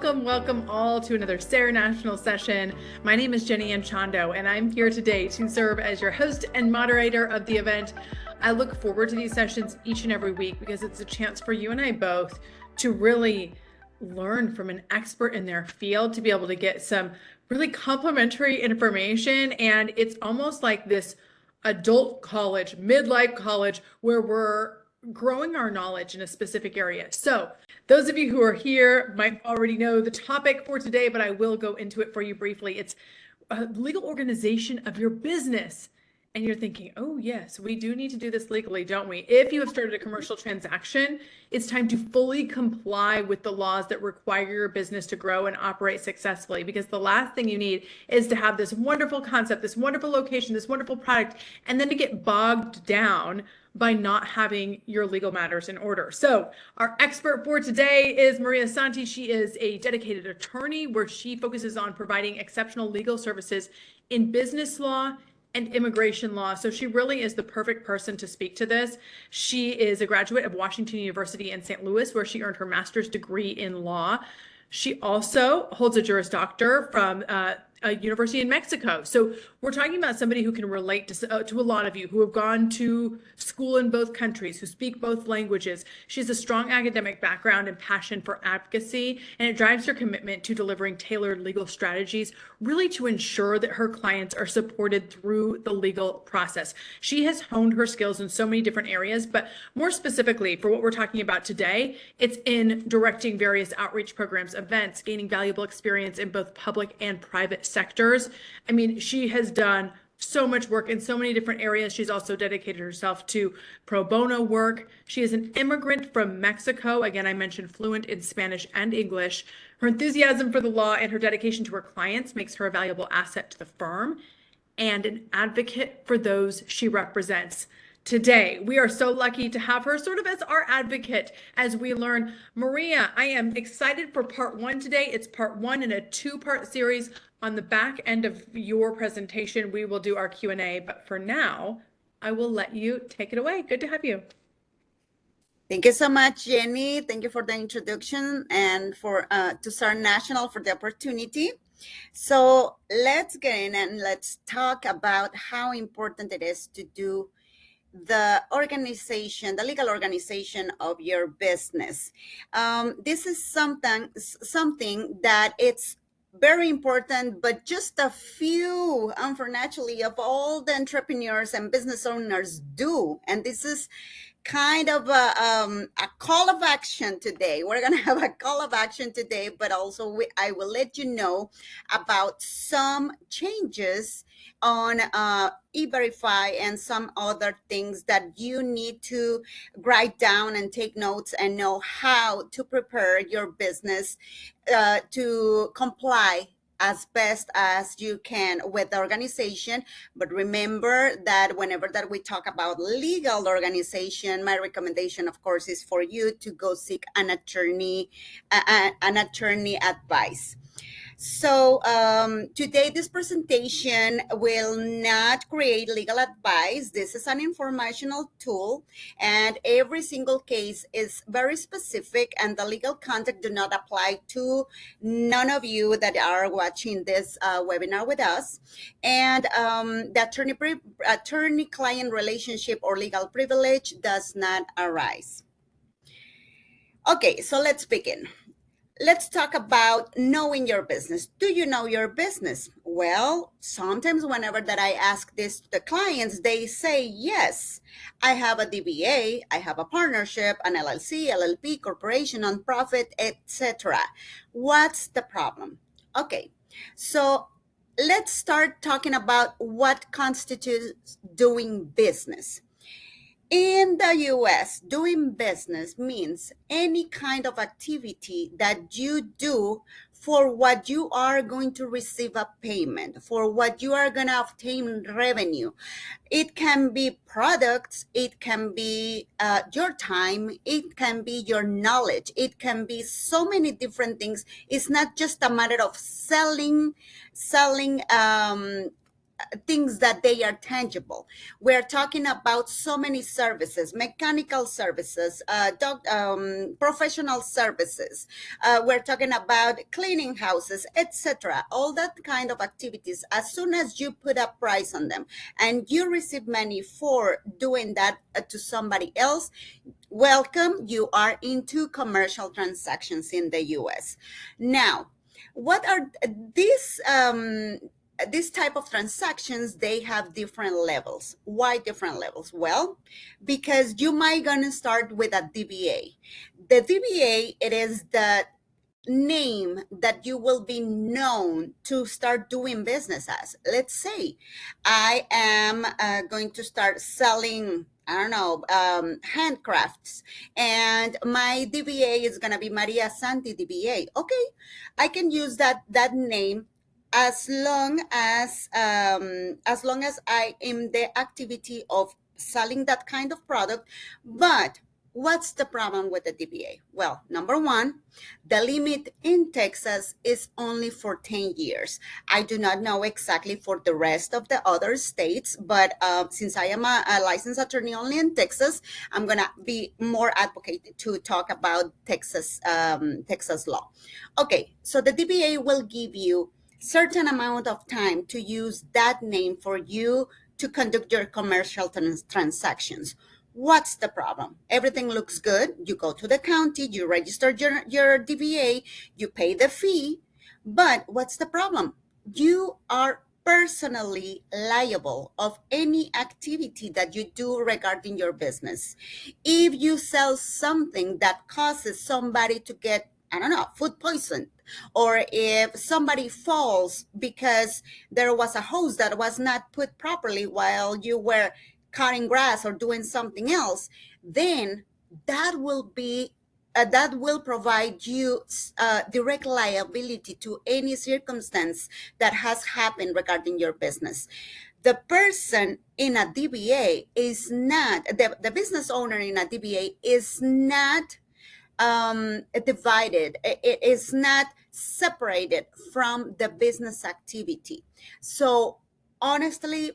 welcome all to another SARE National session. My name is Jenny Anchondo, and I'm here today to serve as your host and moderator of the event. I look forward to these sessions each and every week because it's a chance for you and I both to really learn from an expert in their field, to be able to get some really complimentary information. And it's almost like this adult college, midlife college, where we're growing our knowledge in a specific area. So those of you who are here might already know the topic for today, but I will go into it for you briefly. It's a legal organization of your business. And you're thinking, oh yes, we do need to do this legally, don't we? If you have started a commercial transaction, it's time to fully comply with the laws that require your business to grow and operate successfully, because the last thing you need is to have this wonderful concept, this wonderful location, this wonderful product, and then to get bogged down by not having your legal matters in order. So our expert for today is Maria Santi. She is a dedicated attorney where she focuses on providing exceptional legal services in business law and immigration law. So she really is the perfect person to speak to this. She is a graduate of Washington University in St. Louis, where she earned her master's degree in law. She also holds a Juris Doctor from a university in Mexico. So we're talking about somebody who can relate to a lot of you who have gone to school in both countries, who speak both languages. She has a strong academic background and passion for advocacy, and it drives her commitment to delivering tailored legal strategies, really to ensure that her clients are supported through the legal process. She has honed her skills in so many different areas, but more specifically for what we're talking about today, it's in directing various outreach programs, events, gaining valuable experience in both public and private sectors. I mean, she has done so much work in so many different areas. She's also dedicated herself to pro bono work. She is an immigrant from Mexico. Again, I mentioned fluent in Spanish and English. Her enthusiasm for the law and her dedication to her clients makes her a valuable asset to the firm and an advocate for those she represents. Today, we are so lucky to have her sort of as our advocate as we learn. Maria, I am excited for part one today. It's part one in a two-part series. On the back end of your presentation, we will do our Q&A, but for now, I will let you take it away. Good to have you. Thank you so much, Jenny. Thank you for the introduction and for to SARE National for the opportunity. So let's get in and let's talk about how important it is to do the organization, the legal organization of your business. This is something that it's very important, but just a few, unfortunately, of all the entrepreneurs and business owners do. And this is kind of a call of action today. We're going to have a call of action today, but also I will let you know about some changes on E-Verify and some other things that you need to write down and take notes and know how to prepare your business to comply as best as you can with the organization. But remember that whenever that we talk about legal organization, my recommendation, of course, is for you to go seek an attorney advice. So today, this presentation will not create legal advice. This is an informational tool, and every single case is very specific, and the legal conduct do not apply to none of you that are watching this webinar with us. And the attorney-client relationship or legal privilege does not arise. Okay, so let's begin. Let's talk about knowing your business. Do you know your business? Well, sometimes whenever that I ask this to the clients, they say, yes, I have a DBA, I have a partnership, an LLC, LLP, corporation, nonprofit, etc. What's the problem? Okay, so let's start talking about what constitutes doing business. In the US, doing business means any kind of activity that you do for what you are going to receive a payment, for what you are going to obtain revenue. It can be products, it can be your time, it can be your knowledge, it can be so many different things. It's not just a matter of selling things that they are tangible. We're talking about so many services, mechanical services, professional services. We're talking about cleaning houses, etc. All that kind of activities. As soon as you put a price on them and you receive money for doing that to somebody else, welcome, you are into commercial transactions in the US. Now, what are these this type of transactions? They have different levels. Why different levels? Well, because you might gonna start with a DBA. The DBA, it is the name that you will be known to start doing business as. Let's say I am going to start selling, I don't know, handcrafts, and my DBA is going to be Maria Santi DBA. Okay, I can use that name as long as I am the activity of selling that kind of product. But what's the problem with the DBA? Well, number one, the limit in Texas is only for 10 years. I do not know exactly for the rest of the other states, but since I am a licensed attorney only in Texas, I'm going to be more advocate to talk about Texas law. Okay, so the DBA will give you certain amount of time to use that name for you to conduct your commercial transactions. What's the problem? Everything looks good. You go to the county, you register your DBA, you pay the fee. But what's the problem? You are personally liable of any activity that you do regarding your business. If you sell something that causes somebody to get, I don't know, food poisoned, or if somebody falls because there was a hose that was not put properly while you were cutting grass or doing something else, then that will provide you direct liability to any circumstance that has happened regarding your business. The person in a DBA is not, the business owner in a DBA is not divided. It is not separated from the business activity. So honestly,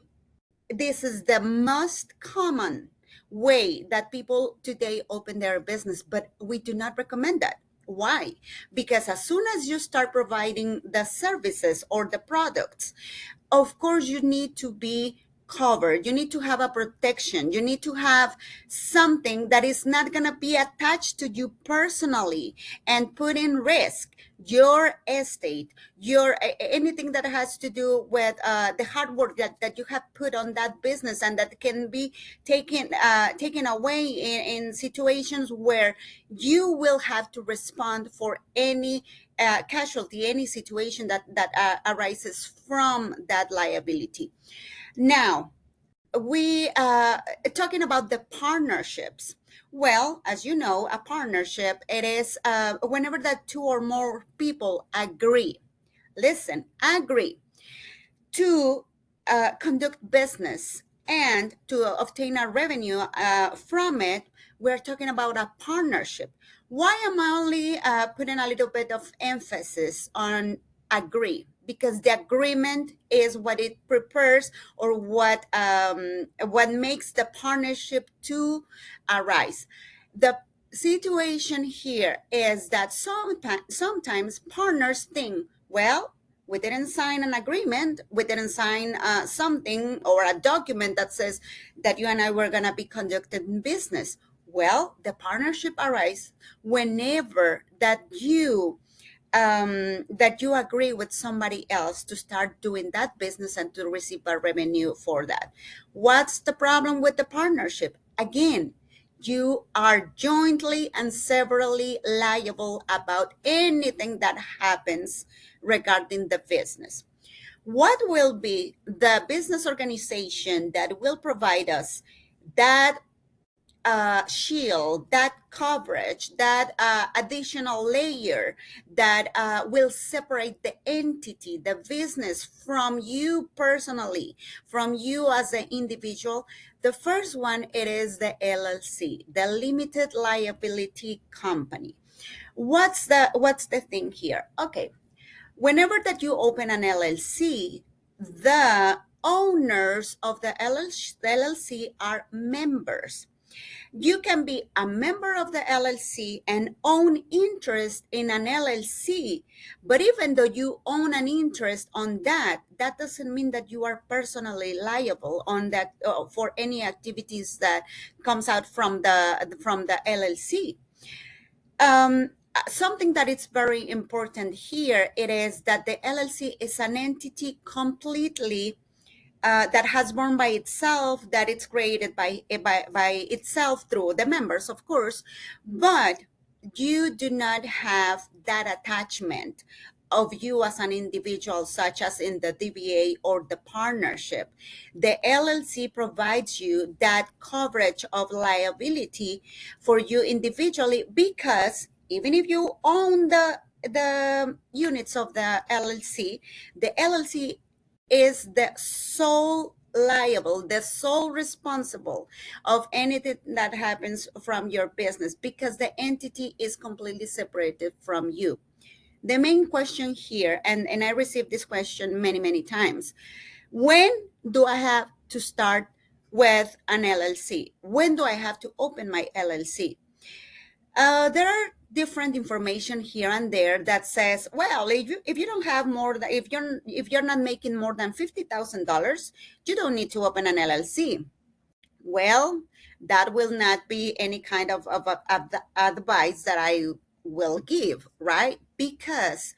this is the most common way that people today open their business, but we do not recommend that. Why? Because as soon as you start providing the services or the products, of course you need to be covered. You need to have a protection. You need to have something that is not going to be attached to you personally and put in risk your estate, your anything that has to do with the hard work that you have put on that business, and that can be taken away in situations where you will have to respond for any casualty, any situation that arises from that liability. Now, we talking about the partnerships. Well, as you know, a partnership, it is whenever that two or more people agree. Listen, agree to conduct business and to obtain a revenue from it. We're talking about a partnership. Why am I only putting a little bit of emphasis on agree? Because the agreement is what it prepares, or what makes the partnership to arise. The situation here is that sometimes partners think, well, we didn't sign an agreement, we didn't sign something or a document that says that you and I were going to be conducting business. Well, the partnership arises whenever that you agree with somebody else to start doing that business and to receive a revenue for that. What's the problem with the partnership? Again, you are jointly and severally liable about anything that happens regarding the business. What will be the business organization that will provide us that shield, that coverage, that additional layer that will separate the entity, the business, from you personally, from you as an individual? The first one, it is the LLC, the limited liability company. What's the thing here? Okay, whenever that you open an LLC, the owners of the LLC are members. You can be a member of the LLC and own interest in an LLC, but even though you own an interest on that, that doesn't mean that you are personally liable on that for any activities that comes out from the LLC. Something that is very important here, it is that the LLC is an entity completely that has born by itself, that it's created by itself through the members, of course, but you do not have that attachment of you as an individual, such as in the DBA or the partnership. The LLC provides you that coverage of liability for you individually, because even if you own the units of the LLC is the sole liable, the sole responsible of anything that happens from your business, because the entity is completely separated from you. The main question here, and I received this question many, many times, when do I have to start with an LLC? When do I have to open my LLC? There are different information here and there that says, well, if you don't have more than, if you're not making more than $50,000, you don't need to open an LLC. Well, that will not be any kind of advice that I will give, right? Because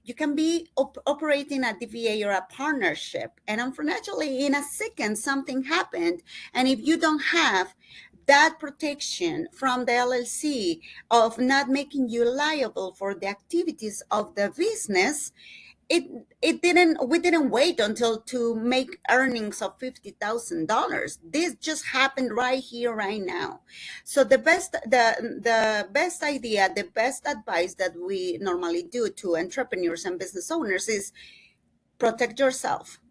you can be operating a DVA or a partnership, and unfortunately, in a second, something happened. And if you don't have that protection from the LLC of not making you liable for the activities of the business, we didn't wait until to make earnings of $50,000. This just happened right here, right now. So the best idea, the best advice that we normally do to entrepreneurs and business owners is protect yourself.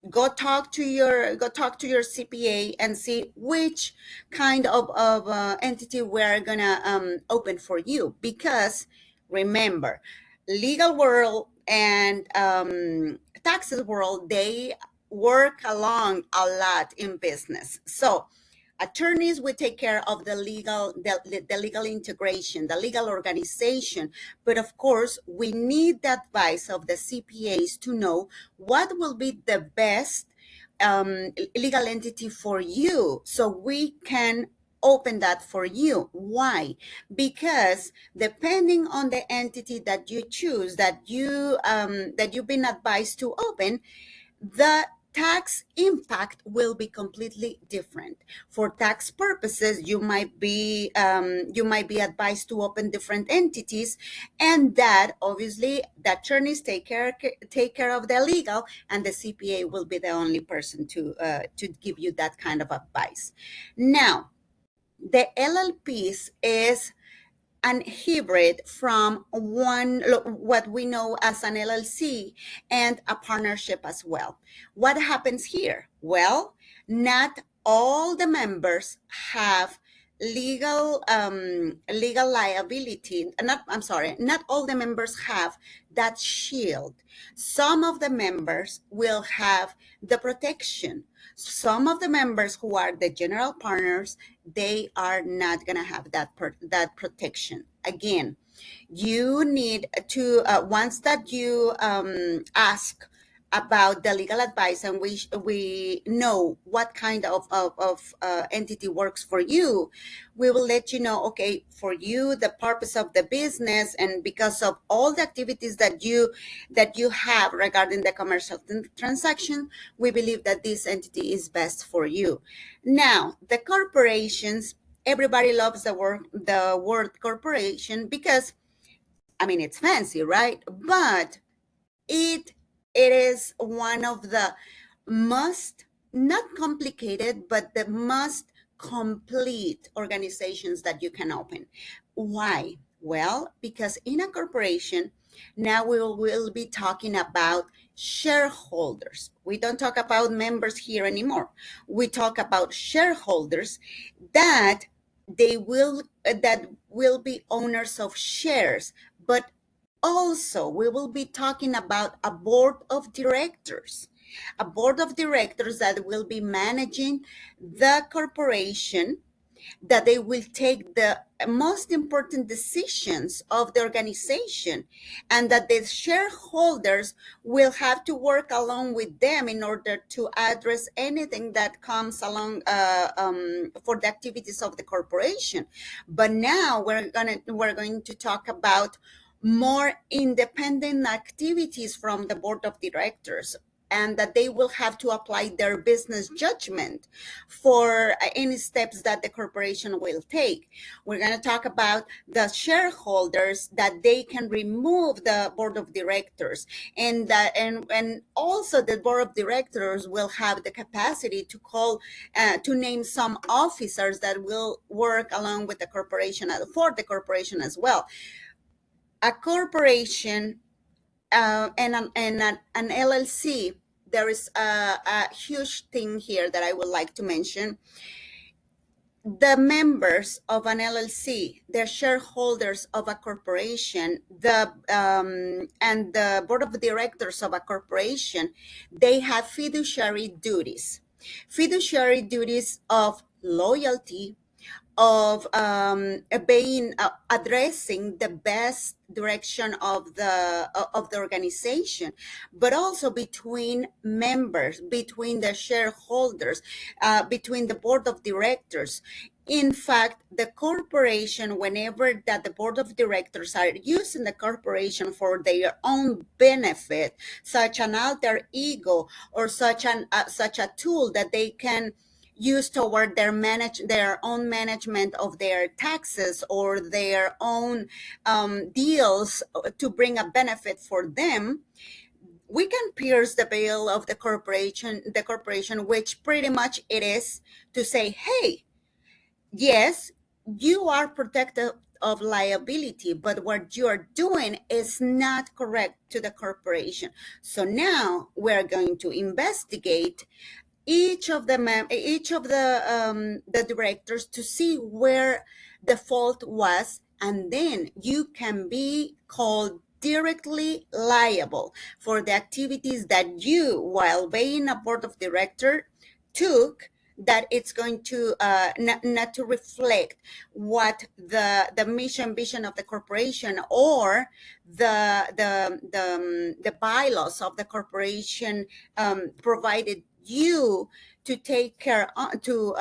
Go talk to your CPA and see which kind of entity we're gonna open for you, because remember, legal world and taxes world, they work along a lot in business. So attorneys will take care of the legal integration, the legal organization. But of course, we need the advice of the CPAs to know what will be the best legal entity for you, so we can open that for you. Why? Because depending on the entity that you choose, that you've been advised to open, the tax impact will be completely different. For tax purposes, you might be advised to open different entities, and that obviously the attorneys take care of the legal, and the CPA will be the only person to give you that kind of advice. Now, the LLPs is an hybrid from what we know as an LLC and a partnership as well. What happens here? Well, not all the members have legal liability. Not all the members have that shield. Some of the members will have the protection. Some of the members who are the general partners, they are not going to have that protection. Again, you need to, once that you ask about the legal advice, and we know what kind of entity works for you, we will let you know, okay, for you, the purpose of the business, and because of all the activities that you have regarding the commercial transaction, we believe that this entity is best for you. Now, the corporations, everybody loves the word corporation, because I mean, it's fancy, right? But it is one of the most, not complicated, but the most complete organizations that you can open. Why? Well, because in a corporation, now we will be talking about shareholders. We don't talk about members here anymore. We talk about shareholders that will be owners of shares, but also we will be talking about a board of directors. a board of directors that will be managing the corporation, that they will take the most important decisions of the organization, and that the shareholders will have to work along with them in order to address anything that comes along for the activities of the corporation. But now we're going to talk about more independent activities from the board of directors, and that they will have to apply their business judgment for any steps that the corporation will take. We're going to talk about the shareholders, that they can remove the board of directors, and that and also the board of directors will have the capacity to call to name some officers that will work along with the corporation, for the corporation as well. A corporation and an LLC, there is a huge thing here that I would like to mention. The members of an LLC, the shareholders of a corporation, and the board of directors of a corporation, they have fiduciary duties. Fiduciary duties of loyalty, of addressing the best direction of the organization, but also between members, between the shareholders, between the board of directors. In fact, the corporation, whenever that the board of directors are using the corporation for their own benefit, such an alter ego, or such a tool that they can use toward their own management of their taxes, or their own deals to bring a benefit for them, we can pierce the veil of the corporation, which pretty much it is to say, hey, yes, you are protected of liability, but what you are doing is not correct to the corporation. So now we're going to investigate each of the directors to see where the fault was, and then you can be called directly liable for the activities that you, while being a board of director, took, that it's going to not to reflect what the mission vision of the corporation, or the bylaws of the corporation provided you to take care to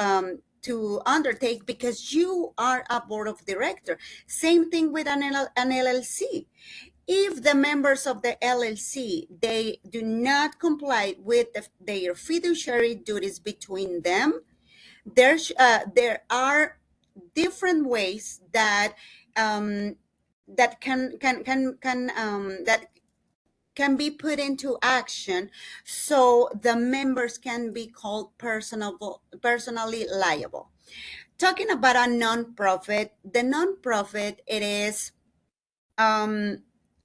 undertake, because you are a board of director. Same thing with an LLC. If the members of the LLC, they do not comply with their fiduciary duties between them, there are different ways that that can be put into action, so the members can be called personally liable. Talking about a nonprofit, the nonprofit,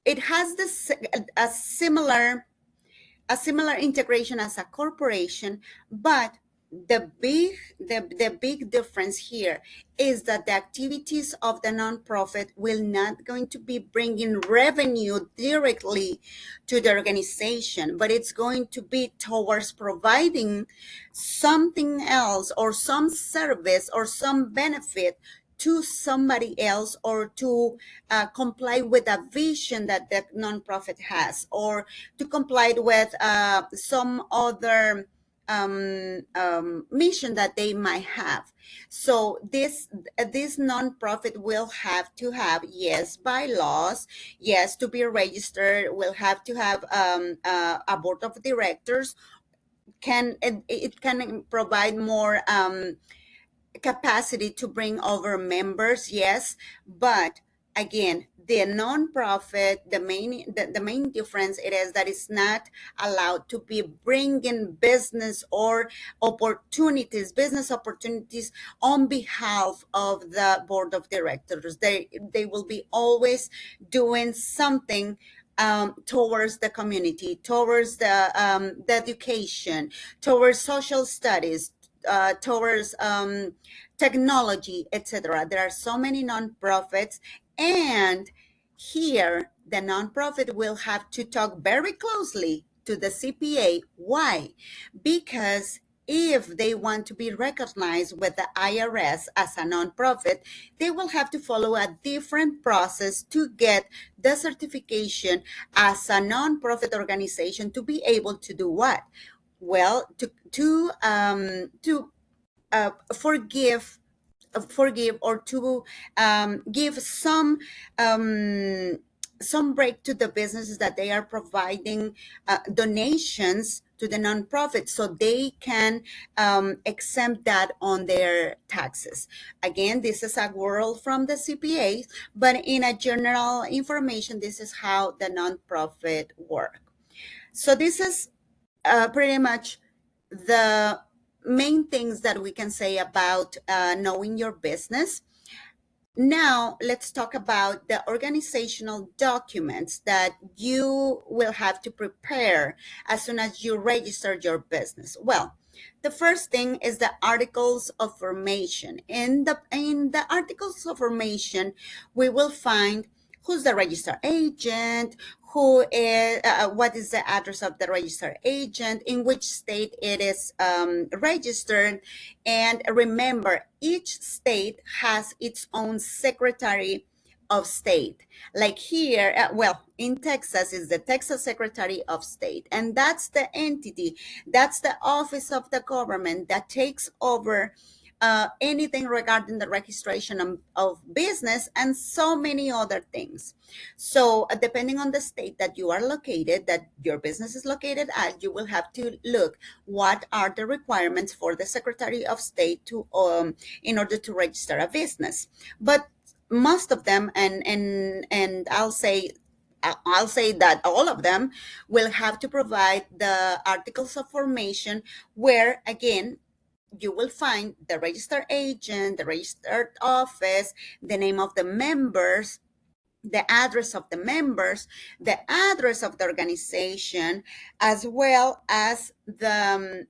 it has a similar integration as a corporation, but the big difference here is that the activities of the nonprofit will not going to be bringing revenue directly to the organization, but it's going to be towards providing something else, or some service, or some benefit to somebody else, or to comply with a vision that the nonprofit has, or to comply with some other mission that they might have. So this nonprofit will have to have, yes, bylaws, yes, to be registered, will have to have a board of directors. It can provide more capacity to bring over members, yes, but again, the nonprofit, the main difference it is that it's not allowed to be bringing business opportunities on behalf of the board of directors. They will be always doing something towards the community, towards the education, towards social studies, towards technology, etc. There are so many nonprofits, and here the nonprofit will have to talk very closely to the CPA. Why? Because if they want to be recognized with the IRS as a nonprofit, they will have to follow a different process to get the certification as a nonprofit organization to be able to do what? Well, to forgive or to give um, some break to the businesses that they are providing donations to the nonprofit, so they can exempt that on their taxes. Again, this is a world from the CPAs, but in a general information, this is how the nonprofit work. So this is pretty much the main things that we can say about knowing your business. Now, let's talk about the organizational documents that you will have to prepare as soon as you register your business. Well, the first thing is the articles of formation. In the articles of formation, we will find who's the registered agent, what is the address of the registered agent, in which state it is registered. And remember, each state has its own Secretary of State. Like here, well, in Texas is the Texas Secretary of State, and that's the entity, that's the office of the government that takes over anything regarding the registration of business and so many other things. So, depending on the state that you are located, that your business is located at, you will have to look what are the requirements for the Secretary of State to in order to register a business. But most of them, and I'll say that all of them will have to provide the articles of formation, where again you will find the registered agent, the registered office, the name of the members, the address of the members, the address of the organization, as well as to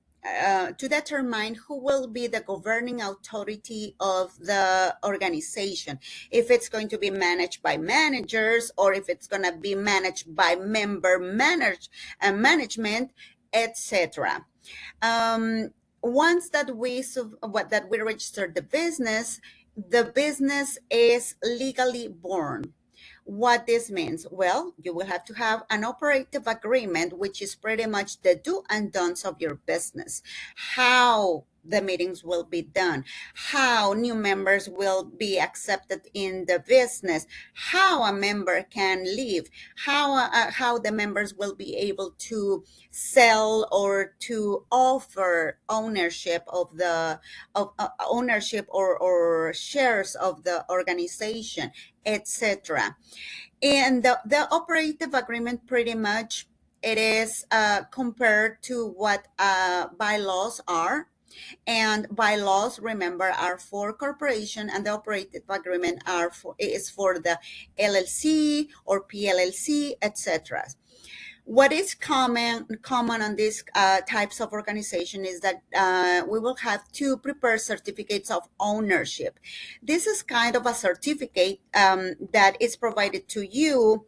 determine who will be the governing authority of the organization. If it's going to be managed by managers, or if it's going to be managed by management, etc. Once that we register the business is legally born. What this means? Well, you will have to have an operative agreement, which is pretty much the do and don'ts of your business. How the meetings will be done, how new members will be accepted in the business, how a member can leave, how the members will be able to sell or to offer ownership of ownership or shares of the organization, etc. And the operative agreement, pretty much it is compared to what bylaws are. And bylaws, remember, are for corporation, and the operative agreement is for the LLC or PLLC, etc. What is common on these types of organization is that we will have to prepare certificates of ownership. This is kind of a certificate that is provided to you,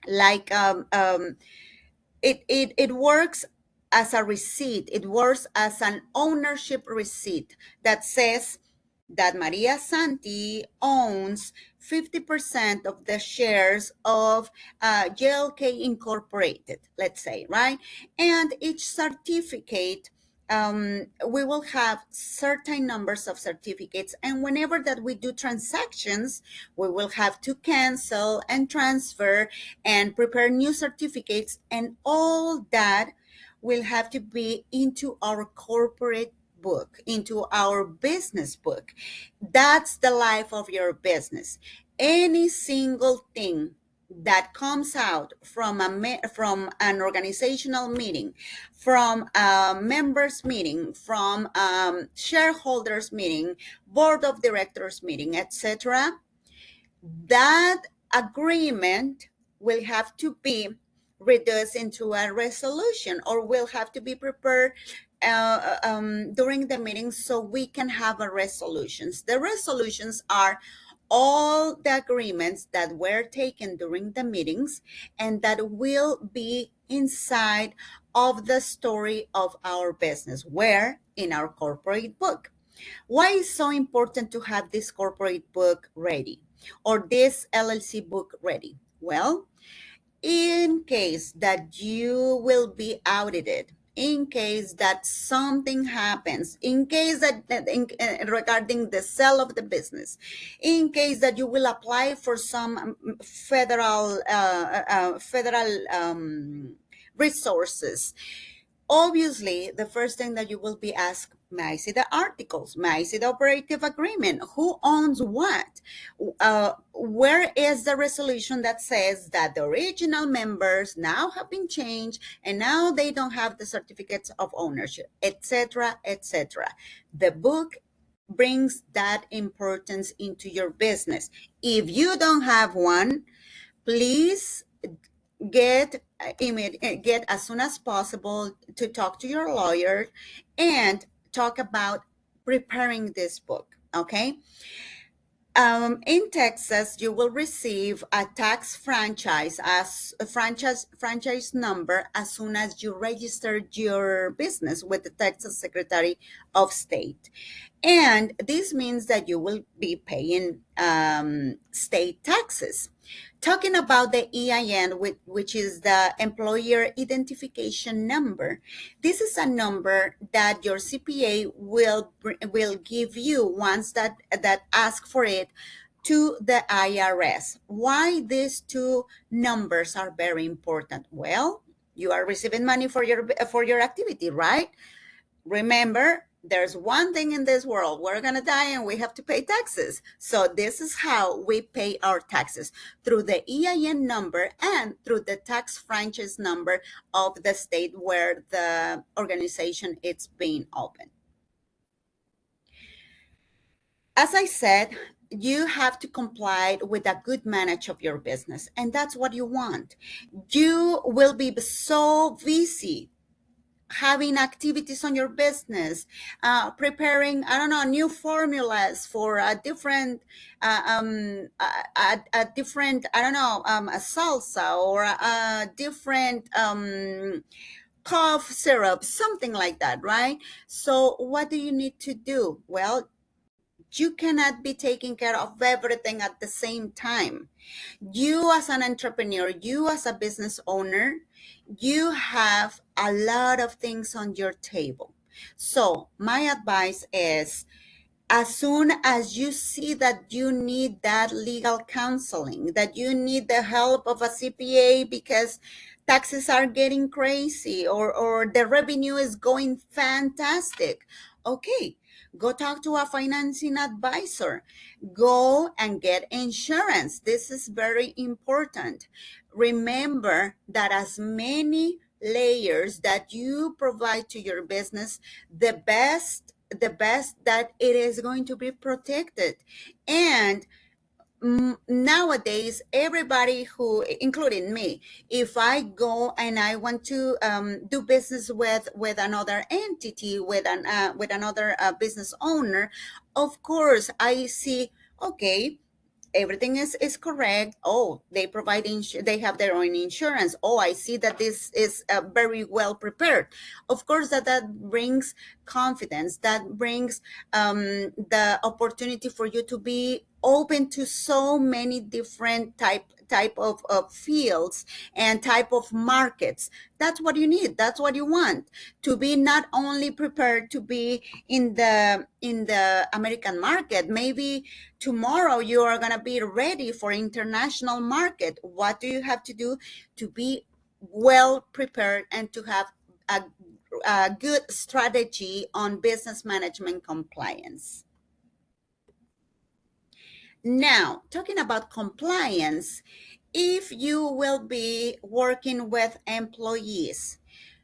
like it works as a receipt. It works as an ownership receipt that says that Maria Santi owns 50% of the shares of JLK Incorporated, let's say, right? And each certificate, we will have certain numbers of certificates, and whenever that we do transactions, we will have to cancel and transfer and prepare new certificates, and all that will have to be into our corporate book, into our business book. That's the life of your business. Any single thing that comes out from from an organizational meeting, from a members meeting, from shareholders meeting, board of directors meeting, etc., that agreement will have to be reduced into a resolution, or will have to be prepared during the meeting, so we can have a resolutions. The resolutions are all the agreements that were taken during the meetings and that will be inside of the story of our business, where in our corporate book. Why is so important to have this corporate book ready or this LLC book ready? Well, in case that you will be audited, in case that something happens, in case regarding the sale of the business, in case that you will apply for some federal resources. Obviously, the first thing that you will be asked, may I see the articles? May I see the operative agreement? Who owns what? Where is the resolution that says that the original members now have been changed and now they don't have the certificates of ownership, etc., etc. The book brings that importance into your business. If you don't have one, please get as soon as possible to talk to your lawyer and talk about preparing this book. Okay. In Texas, you will receive a tax franchise number as soon as you register your business with the Texas Secretary of State. And this means that you will be paying state taxes. Talking about the EIN, which is the Employer Identification Number, this is a number that your CPA will give you once that ask for it to the IRS. Why these two numbers are very important? Well, you are receiving money for your activity, right? Remember, there's one thing in this world: we're going to die and we have to pay taxes. So this is how we pay our taxes, through the EIN number and through the tax franchise number of the state where the organization is being opened. As I said, you have to comply with a good manage of your business, and that's what you want. You will be so busy having activities on your business, preparing, I don't know, new formulas for a different, I don't know, a salsa or a different cough syrup, something like that, right? So what do you need to do? Well, you cannot be taking care of everything at the same time. You as an entrepreneur, you as a business owner, you have a lot of things on your table. So my advice is, as soon as you see that you need that legal counseling, that you need the help of a CPA because taxes are getting crazy, or the revenue is going fantastic, okay, go talk to a financing advisor. Go and get insurance. This is very important. Remember that as many layers that you provide to your business, the best that it is going to be protected. And nowadays, everybody who, including me, if I go and I want to do business with another entity, with another business owner, of course I see, okay, everything is correct. Oh, they provide they have their own insurance. Oh, I see that this is very well prepared. Of course, that brings confidence, that brings the opportunity for you to be open to so many different type of fields and type of markets. That's what you need, that's what you want, to be not only prepared to be in the American market. Maybe tomorrow you are going to be ready for international market. What do you have to do to be well prepared and to have a good strategy on business management compliance? Now, talking about compliance, if you will be working with employees,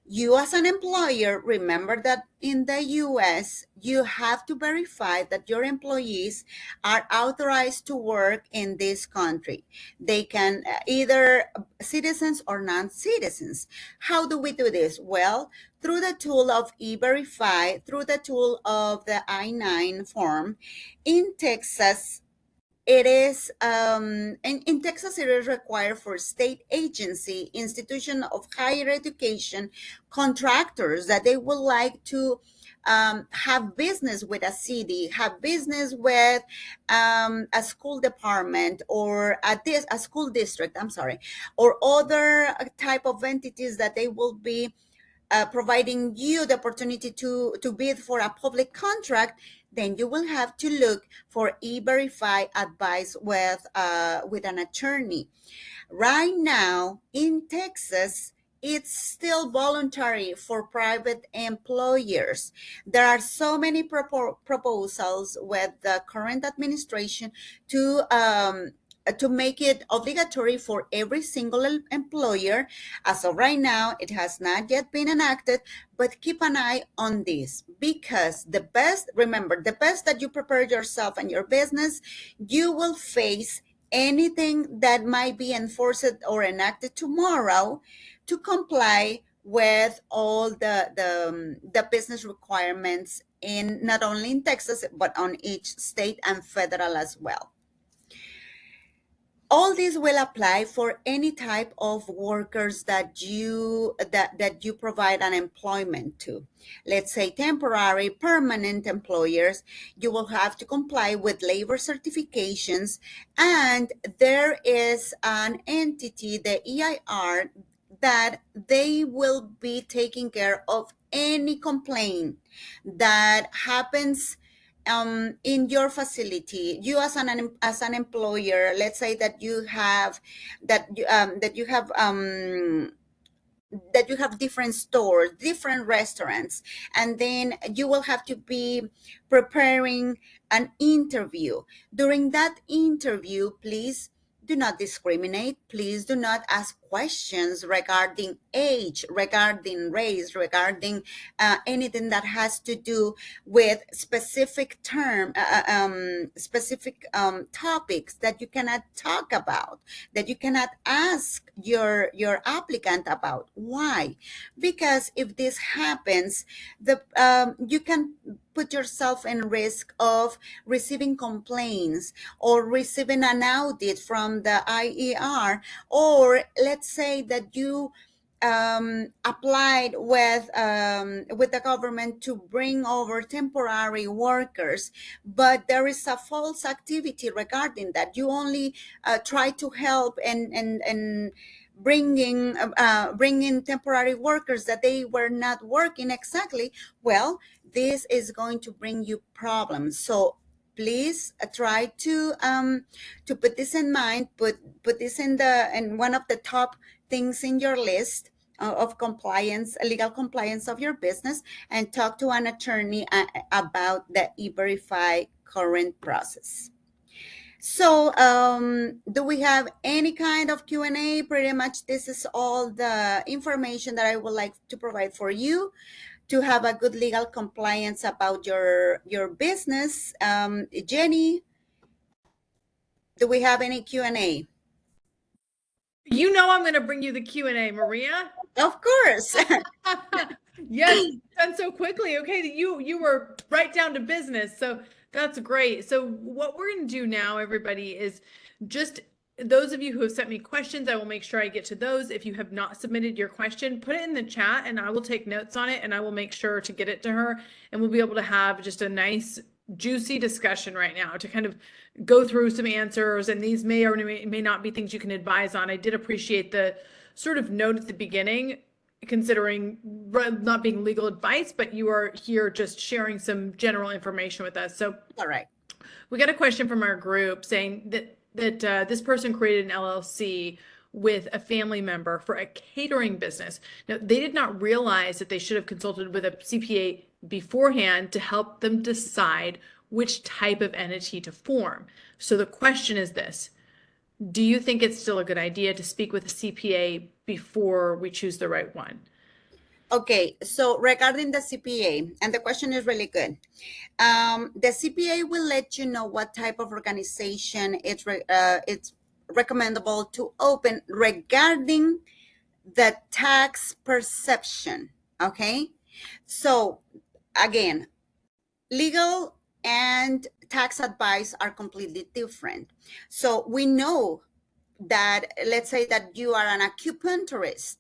you as an employer, remember that in the US, you have to verify that your employees are authorized to work in this country. They can either citizens or non-citizens. How do we do this? Well, through the tool of E-Verify, through the tool of the I-9 form. In Texas, It is in Texas. It is required for state agency, institution of higher education, contractors that they would like to have business with a city, have business with a school department or a school district. I'm sorry, or other type of entities that they will be providing you the opportunity to bid for a public contract, then you will have to look for e-verify advice with an attorney. Right now in Texas, it's still voluntary for private employers. There are so many proposals with the current administration to make it obligatory for every single employer. As of right now, it has not yet been enacted, but keep an eye on this, because remember, the best that you prepare yourself and your business, you will face anything that might be enforced or enacted tomorrow to comply with all the business requirements in not only in Texas but on each state and federal as well. All this will apply for any type of workers that you provide an employment to. Let's say temporary, permanent employers. You will have to comply with labor certifications, and there is an entity, the EIR, that they will be taking care of any complaint that happens in your facility. You as an employer, let's say that you have that you have different stores, different restaurants, and then you will have to be preparing an interview. During that interview, please do not discriminate. Please do not ask questions regarding age, regarding race, regarding anything that has to do with specific topics that you cannot talk about, that you cannot ask your applicant about. Why? Because if this happens, you can put yourself in risk of receiving complaints or receiving an audit from the IER, or let's say that you applied with the government to bring over temporary workers, but there is a false activity regarding that. You only try to help and bringing temporary workers that they were not working exactly. Well, this is going to bring you problems. So please try to put this in mind, put this in one of the top things in your list of compliance, legal compliance of your business, and talk to an attorney about the e-verify current process. So, do we have any kind of Q&A? Pretty much this is all the information that I would like to provide for you to have a good legal compliance about your business. Jenny, do we have any Q&A? You know I'm going to bring you the Q&A, Maria. Of course. Yes, done so quickly. Okay, you were right down to business. So that's great. So what we're going to do now, everybody, is just those of you who have sent me questions, I will make sure I get to those. If you have not submitted your question, put it in the chat and I will take notes on it and I will make sure to get it to her, and we'll be able to have just a nice juicy discussion right now to kind of go through some answers, and these may or may not be things you can advise on. I did appreciate the sort of note at the beginning, considering not being legal advice, but you are here just sharing some general information with us. So All right. we got a question from our group saying that this person created an LLC with a family member for a catering business. Now, they did not realize that they should have consulted with a CPA beforehand to help them decide which type of entity to form. So the question is this: do you think it's still a good idea to speak with a CPA before we choose the right one? Okay, so regarding the CPA, and the question is really good. The CPA will let you know what type of organization it's recommendable to open regarding the tax perception. Okay, so again, legal and tax advice are completely different. So we know that, let's say that you are an acupuncturist.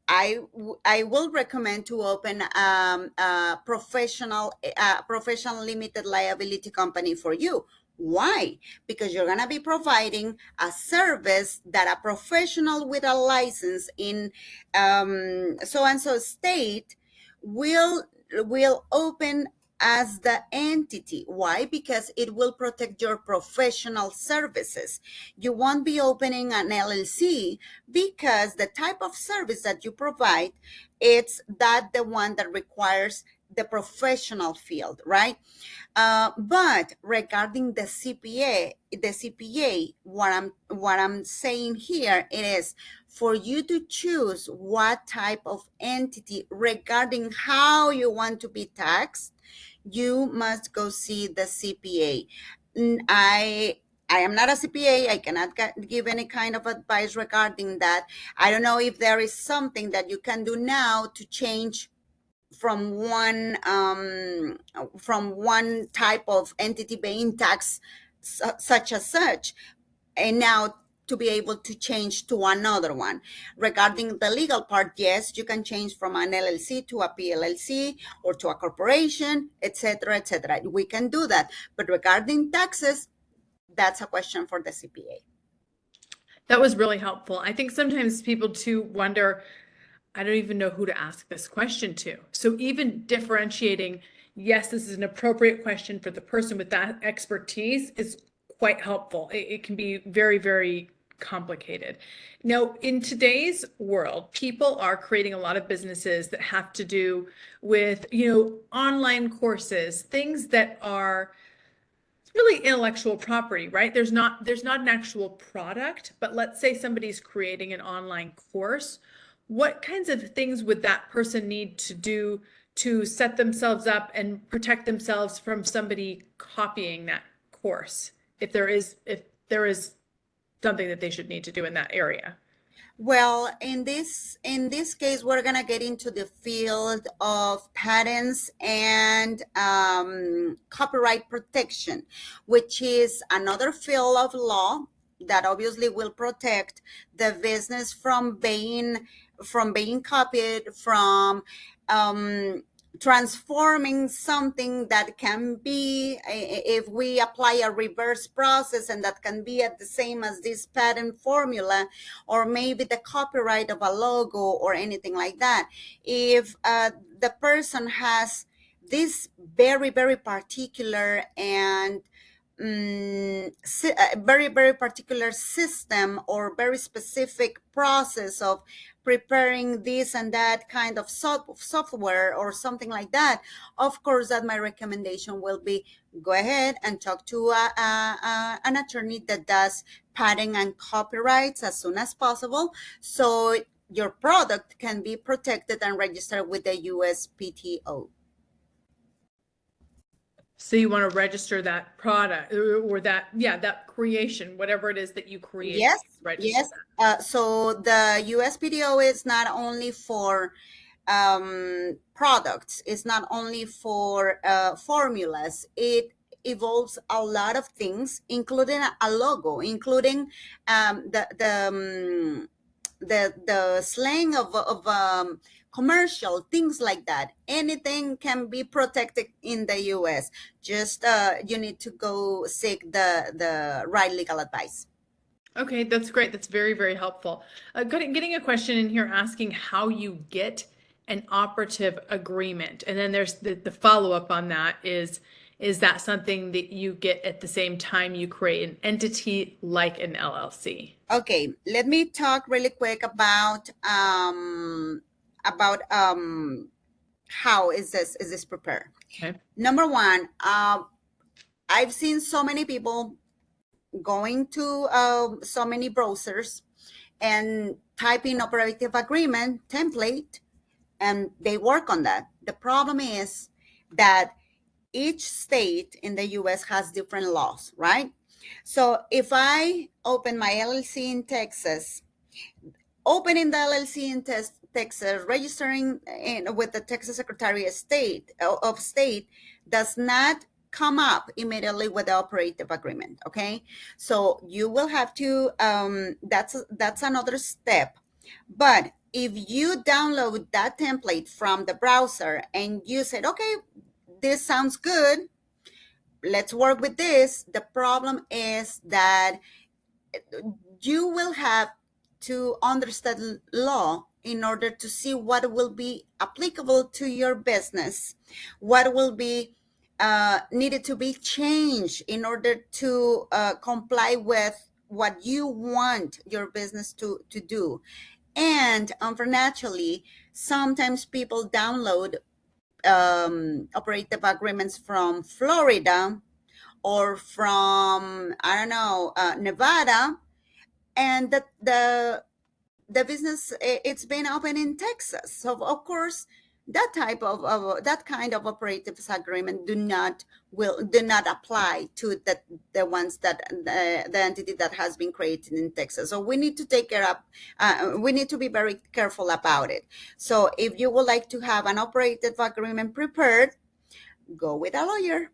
I will recommend to open a professional limited liability company for you. Why? Because you're going to be providing a service that a professional with a license in so and so state will open as the entity. Why? Because it will protect your professional services. You won't be opening an LLC because the type of service that you provide, it's that the one that requires the professional field, right? But regarding the CPA, what I'm saying here, it is for you to choose what type of entity regarding how you want to be taxed. You must go see the CPA. I am not a CPA. I cannot give any kind of advice regarding that. I don't know if there is something that you can do now to change from one type of entity being taxed such as such, and now to be able to change to another one. Regarding the legal part, yes, you can change from an LLC to a PLLC or to a corporation, etc., etc. We can do that. But regarding taxes, that's a question for the CPA. That was really helpful. I think sometimes people too wonder, I don't even know who to ask this question to. So even differentiating, yes, this is an appropriate question for the person with that expertise is quite helpful. It can be very, very complicated. Now, in today's world, people are creating a lot of businesses that have to do with, online courses, things that are really intellectual property, right? There's not an actual product, but let's say somebody's creating an online course. What kinds of things would that person need to do to set themselves up and protect themselves from somebody copying that course? If there is something that they should need to do in that area. Well, in this case, we're gonna get into the field of patents and copyright protection, which is another field of law that obviously will protect the business from being copied, from um, transforming something that can be, if we apply a reverse process, and that can be at the same as this patent formula, or maybe the copyright of a logo or anything like that. If the person has this very, very particular and very, very particular system or very specific process of preparing this and that kind of software or something like that, of course, that my recommendation will be go ahead and talk to an attorney that does patent and copyrights as soon as possible, so your product can be protected and registered with the USPTO. So you want to register that product or that, yeah, that creation, whatever it is that you create, Yes, register yes. that. So the USPTO is not only for products, it's not only for formulas. It involves a lot of things, including a logo, including the slang of commercial things like that. Anything can be protected in the US. Just you need to go seek the right legal advice. Okay, that's great. That's very, very helpful. Getting a question in here asking how you get an operative agreement. And then there's the follow-up on that is that something that you get at the same time you create an entity like an LLC? Okay, let me talk really quick about how is this prepared. Okay. Number one, I've seen so many people going to so many browsers and typing operative agreement template, and they work on that. The problem is that each state in the US has different laws, right? So if I open my LLC in Texas, opening the LLC in Texas, registering with the Texas Secretary of State does not come up immediately with the operative agreement. Okay, so you will have to that's another step. But if you download that template from the browser and you said, okay, this sounds good, let's work with this, the problem is that you will have to understand law in order to see what will be applicable to your business, what will be needed to be changed in order to comply with what you want your business to do. And unfortunately, sometimes people download operative agreements from Florida or from, I don't know, Nevada, and the business, it's been open in Texas. So of course, that type of that kind of operative agreement do not apply to the ones that the entity that has been created in Texas. So we need to take care of we need to be very careful about it. So if you would like to have an operative agreement prepared, go with a lawyer.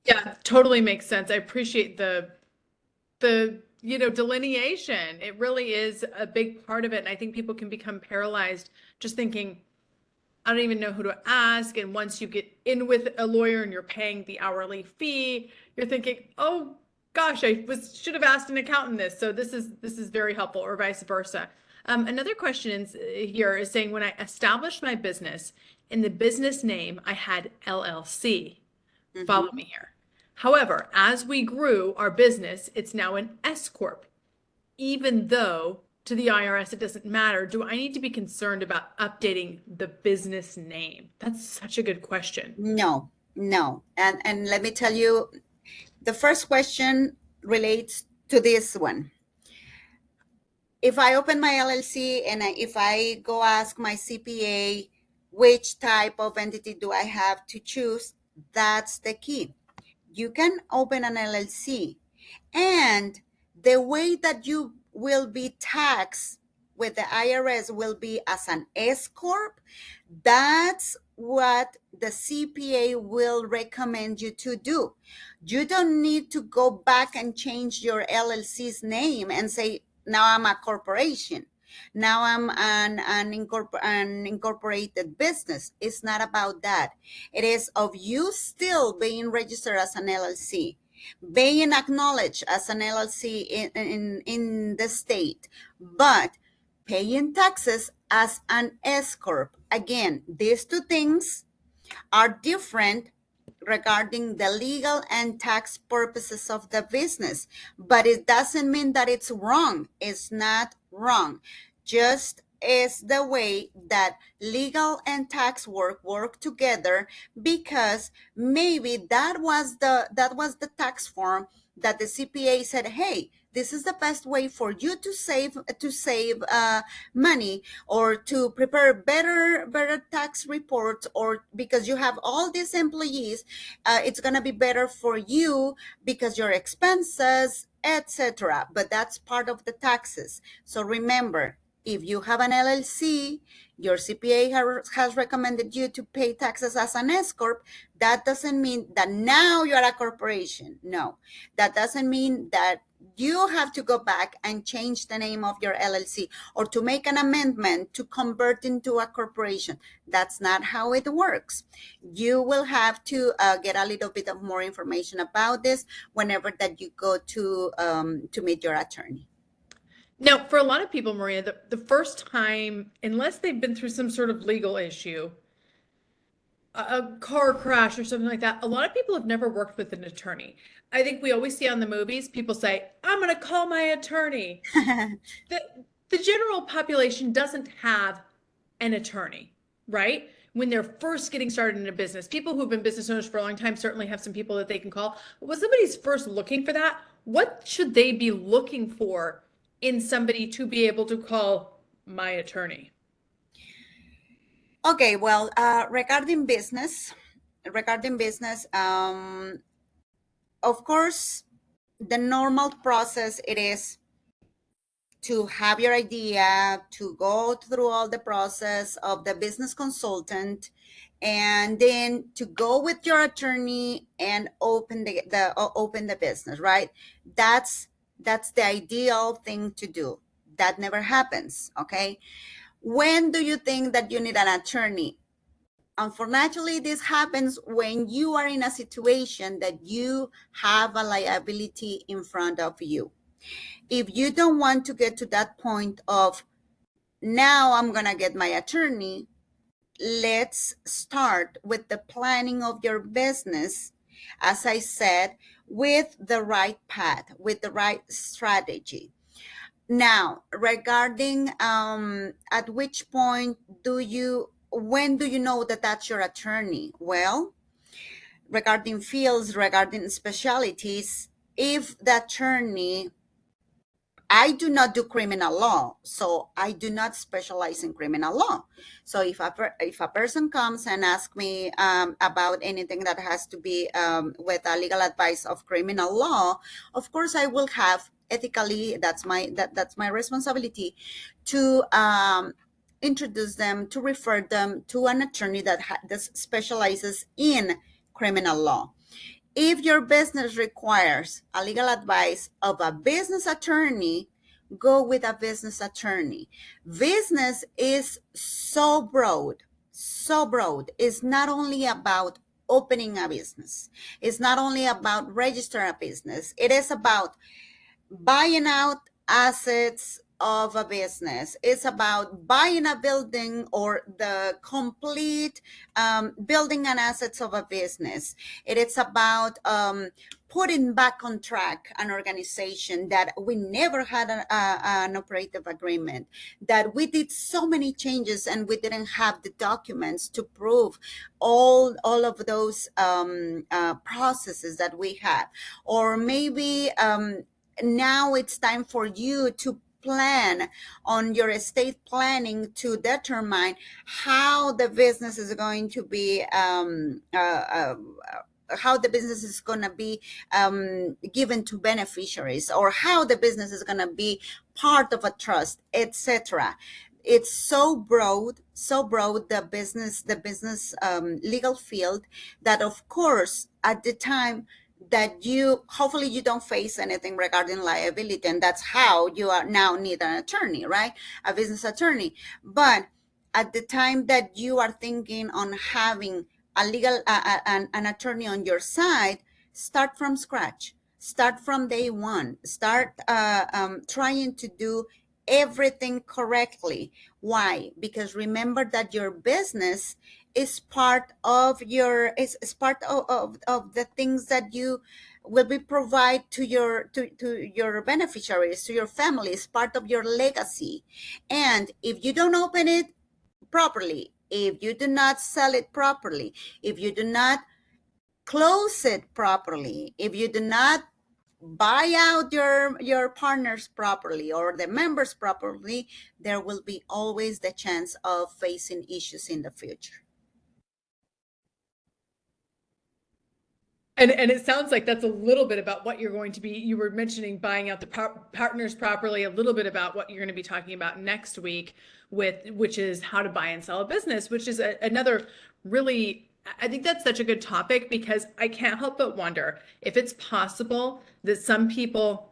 Yeah, totally makes sense. I appreciate the delineation. It really is a big part of it. And I think people can become paralyzed just thinking, I don't even know who to ask. And once you get in with a lawyer and you're paying the hourly fee, you're thinking, oh gosh, should have asked an accountant this. So this is very helpful, or vice versa. Another question here is saying, when I established my business, in the business name I had LLC. Follow Mhm. me here. However, as we grew our business, it's now an S corp. Even though to the IRS it doesn't matter, do I need to be concerned about updating the business name? That's such a good question. No, no. And let me tell you, the first question relates to this one. If I open my LLC and if I go ask my CPA which type of entity do I have to choose, that's the key. You can open an LLC, and the way that you will be taxed with the IRS will be as an S corp. That's what the CPA will recommend you to do. You don't need to go back and change your LLC's name and say, now I'm a corporation. Now I'm an incorporated business. It's not about that. It is of you still being registered as an LLC, being acknowledged as an LLC in the state, but paying taxes as an S Corp. Again, these two things are different regarding the legal and tax purposes of the business, but it doesn't mean that it's wrong. It's not wrong. Just is the way that legal and tax work together, because maybe that was the tax form that the CPA said, hey, this is the best way for you to save money, or to prepare better tax reports, or because you have all these employees, it's going to be better for you because your expenses, etc. But that's part of the taxes. So remember, if you have an LLC, your CPA has recommended you to pay taxes as an S corp. That doesn't mean that now you're a corporation. No, that doesn't mean that you have to go back and change the name of your LLC, or to make an amendment to convert into a corporation. That's not how it works. You will have to get a little bit of more information about this whenever that you go to meet your attorney. Now, for a lot of people, Maria, the first time, unless they've been through some sort of legal issue, a car crash or something like that, a lot of people have never worked with an attorney. I think we always see on the movies people say, I'm going to call my attorney. The, the general population doesn't have an attorney, right? When they're first getting started in a business, people who've been business owners for a long time certainly have some people that they can call. But when somebody's first looking for that, what should they be looking for in somebody to be able to call my attorney? Okay, well, regarding business, of course, the normal process it is to have your idea, to go through all the process of the business consultant, and then to go with your attorney and open the business, right? That's the ideal thing to do. That never happens. Okay, when do you think that you need an attorney? Unfortunately, this happens when you are in a situation that you have a liability in front of you. If you don't want to get to that point of, now I'm going to get my attorney, let's start with the planning of your business, as I said, with the right path, with the right strategy. Now, regarding at which point when do you know that that's your attorney? Well, regarding fields, regarding specialties, if the attorney, I do not do criminal law, so I do not specialize in criminal law. So if a person comes and asks me about anything that has to be with a legal advice of criminal law, of course I will have ethically, that's my responsibility to introduce them, to refer them to an attorney that specializes in criminal law. If your business requires a legal advice of a business attorney, go with a business attorney. Business is so broad, so broad. It's not only about opening a business. It's not only about registering a business. It is about buying out assets of a business. It's about buying a building or the complete building and assets of a business. It is about putting back on track an organization that we never had an operative agreement, that we did so many changes and we didn't have the documents to prove all of those processes that we had. Or maybe now it's time for you to plan on your estate planning to determine how the business is going to be how the business is going to be given to beneficiaries, or how the business is going to be part of a trust, etc. It's so broad, the business legal field, that of course at the time that you hopefully you don't face anything regarding liability, and that's how you are now need an attorney, right? A business attorney. But at the time that you are thinking on having a legal an attorney on your side, start from scratch, start from day one, start trying to do everything correctly. Why? Because remember that your business is part of is part of the things that you will be provide to your beneficiaries, to your family. It's part of your legacy. And if you don't open it properly, if you do not sell it properly, if you do not close it properly, if you do not buy out your partners properly or the members properly, there will be always the chance of facing issues in the future. And it sounds like that's a little bit about what you're going to be. You were mentioning buying out the partners properly, a little bit about what you're going to be talking about next week, which is how to buy and sell a business, which is another really, I think that's such a good topic, because I can't help but wonder if it's possible that some people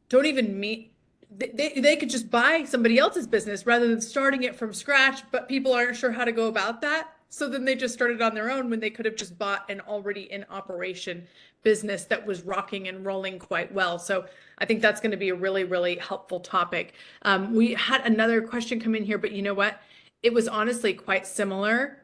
don't even meet, they could just buy somebody else's business rather than starting it from scratch, but people aren't sure how to go about that. So then they just started on their own when they could have just bought an already in operation business that was rocking and rolling quite well. So I think that's going to be a really, really helpful topic. We had another question come in here, but you know what? It was honestly quite similar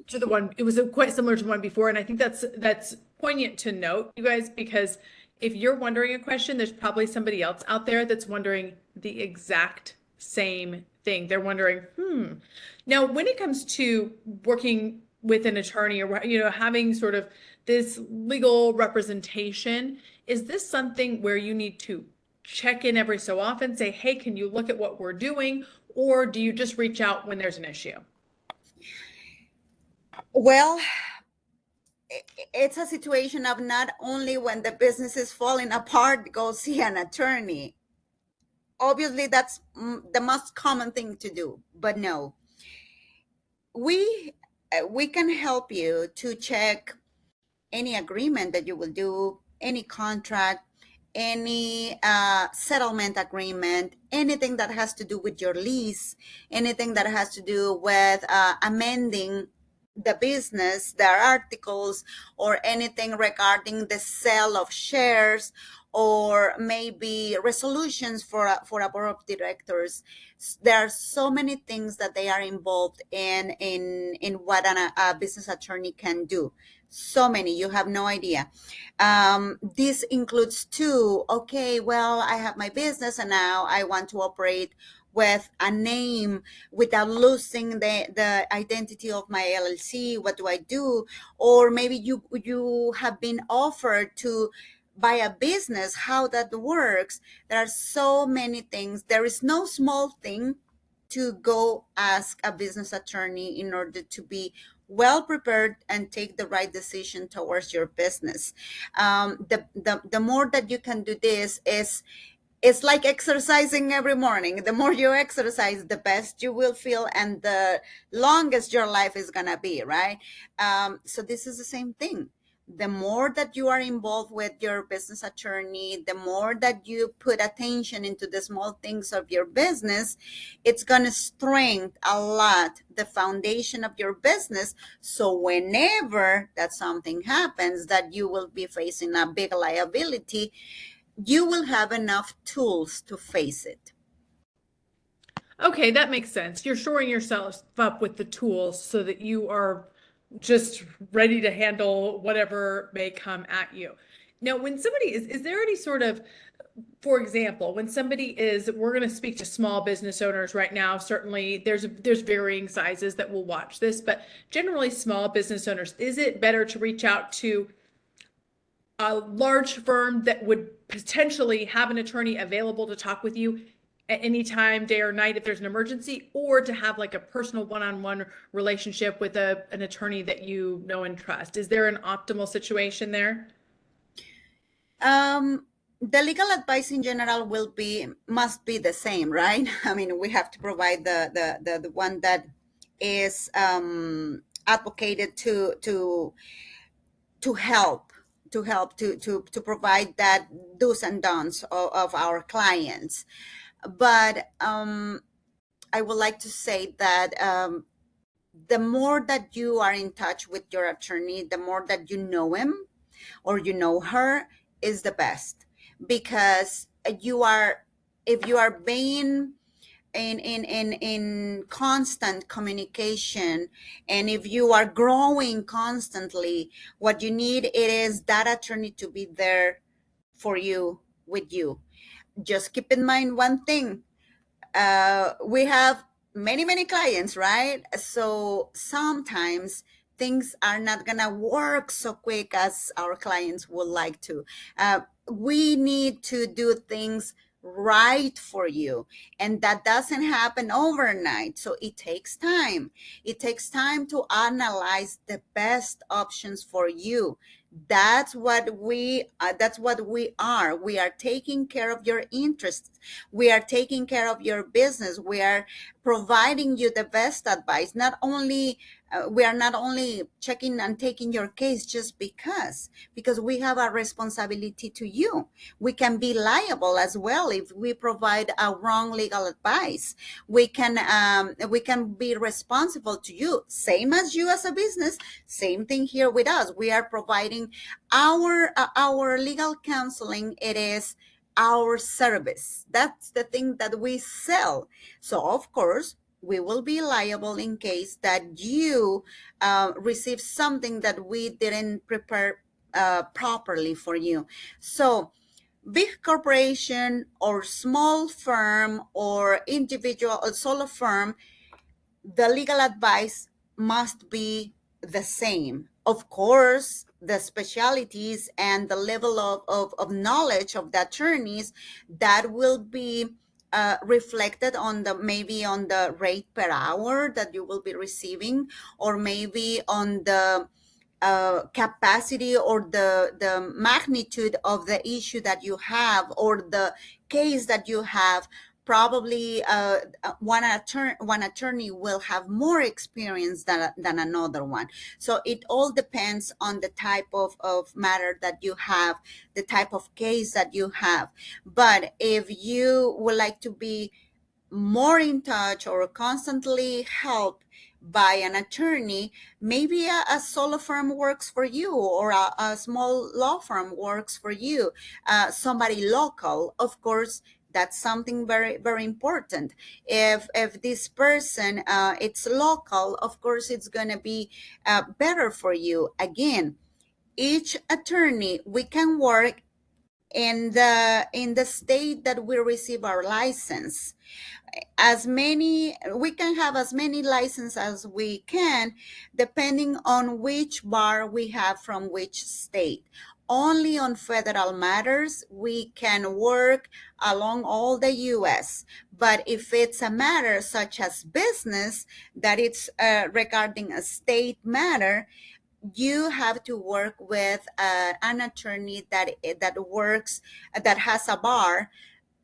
to the one, it was quite similar to one before. And I think that's poignant to note, you guys, because if you're wondering a question, there's probably somebody else out there that's wondering the exact same thing. They're wondering, now when it comes to working with an attorney, or having sort of this legal representation, is this something where you need to check in every so often, say, hey, can you look at what we're doing? Or do you just reach out when there's an issue? Well, it's a situation of not only when the business is falling apart, go see an attorney. Obviously, that's the most common thing to do. But no, we we can help you to check any agreement that you will do, any contract, any settlement agreement, anything that has to do with your lease, anything that has to do with amending the business, their articles, or anything regarding the sale of shares, or maybe resolutions for a board of directors. There are so many things that they are involved in what a business attorney can do. So many, you have no idea. This includes too, okay, well, I have my business and now I want to operate with a name without losing the identity of my LLC. What do I do? Or maybe you have been offered to buy a business, how that works. There are so many things. There is no small thing to go ask a business attorney in order to be well prepared and take the right decision towards your business. The more that you can do this is it's like exercising every morning. The more you exercise, the best you will feel and the longest your life is going to be, right? So this is the same thing. The more that you are involved with your business attorney, the more that you put attention into the small things of your business, it's going to strengthen a lot the foundation of your business. So whenever that something happens, that you will be facing a big liability, you will have enough tools to face it. Okay, that makes sense. You're shoring yourself up with the tools so that you are just ready to handle whatever may come at you. Now, when somebody is there any sort of, for example, when somebody is, we're going to speak to small business owners right now. Certainly, there's varying sizes that will watch this, but generally, small business owners, is it better to reach out to a large firm that would potentially have an attorney available to talk with you at any time, day or night, if there's an emergency, or to have like a personal one-on-one relationship with an attorney that you know and trust? Is there an optimal situation there? The legal advice in general must be the same, right? I mean, we have to provide the one that is advocated to help to provide that do's and don'ts of our clients. But I would like to say that the more that you are in touch with your attorney, the more that you know him or you know her, is the best, because you are if you are being in constant communication, and if you are growing constantly, what you need, it is that attorney to be there for you, with you. Just keep in mind one thing: we have many clients, right? So sometimes things are not gonna work so quick as our clients would like to. We need to do things right for you, and that doesn't happen overnight. So it takes time. It takes time to analyze the best options for you. That's what we are. We are taking care of your interests. We are taking care of your business. We are providing you the best advice. Not only We are not only checking and taking your case just because we have a responsibility to you. We can be liable as well if we provide a wrong legal advice. We can be responsible to you, same as you as a business. Same thing here with us. We are providing our legal counseling. It is our service. That's the thing that we sell. So of course, we will be liable in case that you receive something that we didn't prepare properly for you. So big corporation or small firm or individual or solo firm, the legal advice must be the same. Of course, the specialties and the level of knowledge of the attorneys, that will be reflected on the rate per hour that you will be receiving, or maybe on the capacity or the magnitude of the issue that you have or the case that you have. probably one attorney will have more experience than another one. So it all depends on the type of matter that you have, the type of case that you have. But if you would like to be more in touch or constantly helped by an attorney, maybe a solo firm works for you, or a small law firm works for you, somebody local, of course. That's something very, very important. If this person, it's local, of course it's going to be better for you. Again, each attorney, we can work in the state that we receive our license. As many, we can have as many licenses as we can, depending on which bar we have from which state. Only on federal matters we can work along all the US. But if it's a matter such as business, that it's regarding a state matter, you have to work with an attorney that has a bar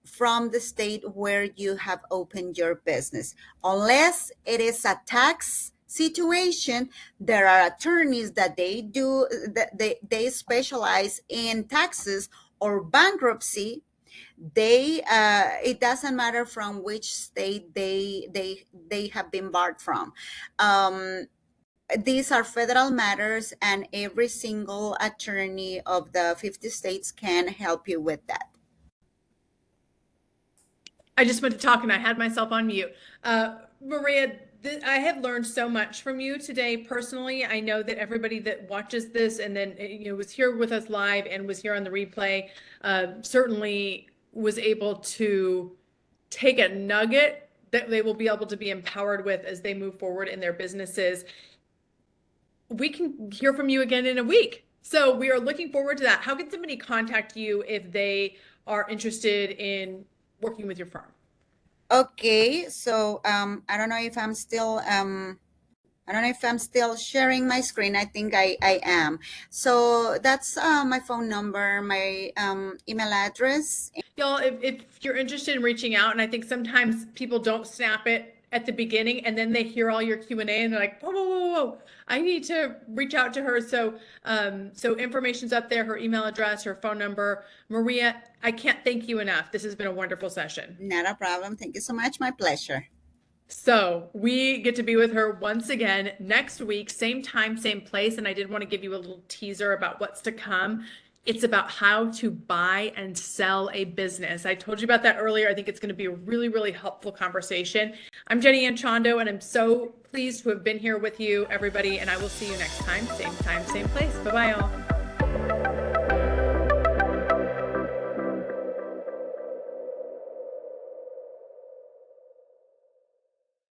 from the state where you have opened your business. Unless it is a tax situation, there are attorneys that they specialize in taxes or bankruptcy. They it doesn't matter from which state they have been barred from. These are federal matters, and every single attorney of the 50 states can help you with that. I just went to talk and I had myself on mute. Maria, I have learned so much from you today personally. I know that everybody that watches this and then was here with us live and was here on the replay certainly was able to take a nugget that they will be able to be empowered with as they move forward in their businesses. We can hear from you again in a week. So we are looking forward to that. How can somebody contact you if they are interested in working with your firm? Okay, so I don't know if I'm still sharing my screen. I think I am. So that's my phone number, my email address. Y'all, if you're interested in reaching out, and I think sometimes people don't snap it at the beginning, and then they hear all your Q&A and they're like, whoa, whoa, whoa, whoa, I need to reach out to her. So information's up there, her email address, her phone number. Maria, I can't thank you enough. This has been a wonderful session. Not a problem. Thank you so much. My pleasure. So we get to be with her once again next week, same time, same place. And I did want to give you a little teaser about what's to come. It's about how to buy and sell a business. I told you about that earlier. I think it's going to be a really, really helpful conversation. I'm Jenny Anchondo, and I'm so pleased to have been here with you, everybody. And I will see you next time, same place. Bye-bye, all.